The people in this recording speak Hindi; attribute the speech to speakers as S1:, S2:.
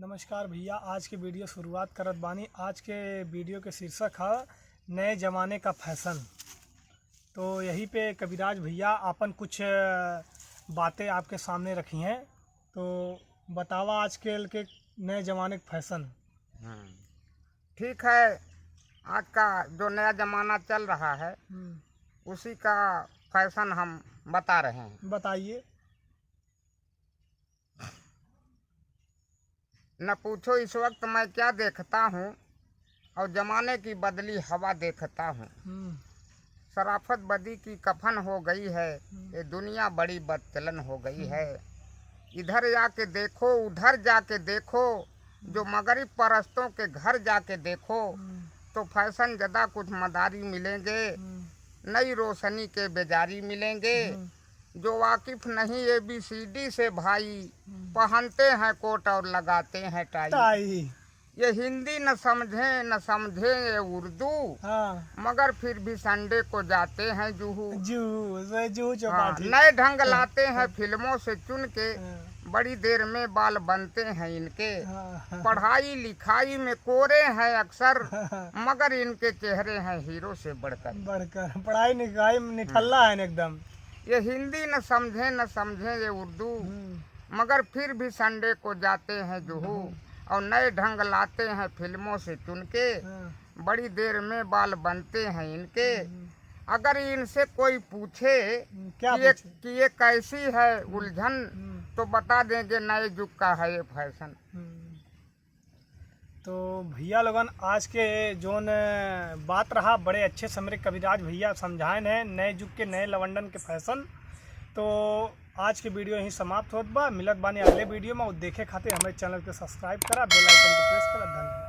S1: नमस्कार भैया। आज के वीडियो शुरुआत करत बानी। आज के वीडियो के शीर्षक है नए ज़माने का फैशन। तो यहीं पे कविराज भैया अपन कुछ बातें आपके सामने रखी हैं, तो बतावा आजकल के नए ज़माने का फैशन।
S2: ठीक है। आज का जो नया ज़माना चल रहा है उसी का फैशन हम बता रहे हैं।
S1: बताइए।
S2: न पूछो इस वक्त मैं क्या देखता हूँ, और ज़माने की बदली हवा देखता हूँ। शराफत बदी की कफन हो गई है, ये दुनिया बड़ी बदचलन हो गई है। इधर जाके देखो उधर जाके देखो, जो मगरिब परस्तों के घर जाके देखो, तो फैशन ज़्यादा कुछ मदारी मिलेंगे, नई रोशनी के बेजारी मिलेंगे। जो वाकिफ नहीं ABCD से भाई, पहनते हैं कोट और लगाते हैं टाई। ये हिंदी न समझे ये उर्दू, मगर फिर भी संडे को जाते हैं जूहू। नए ढंग लाते हैं फिल्मों से चुन के, बड़ी देर में बाल बनते हैं इनके। पढ़ाई लिखाई में कोरे हैं अक्सर, मगर इनके चेहरे हैं हीरो से बढ़कर।
S1: पढ़ाई लिखाई में निठल्ला है एकदम।
S2: ये हिंदी न समझे ये उर्दू, मगर फिर भी संडे को जाते हैं जुहू। और नए ढंग लाते हैं फिल्मों से चुन के, बड़ी देर में बाल बनते हैं इनके। अगर इनसे कोई पूछे कि ये कैसी है उलझन, तो बता देंगे नए युग का है ये फैशन।
S1: तो भैया लोगन आज के जोन बात रहा, बड़े अच्छे से हमारे कविराज भैया समझाए हैं नए युग के नए लवंडन के फैशन। तो आज के वीडियो यहीं समाप्त होत बा। मिलत बानी अगले वीडियो में। देखे खातिर हमारे चैनल के सब्सक्राइब करा, बेल आइकन को प्रेस करा। धन्यवाद।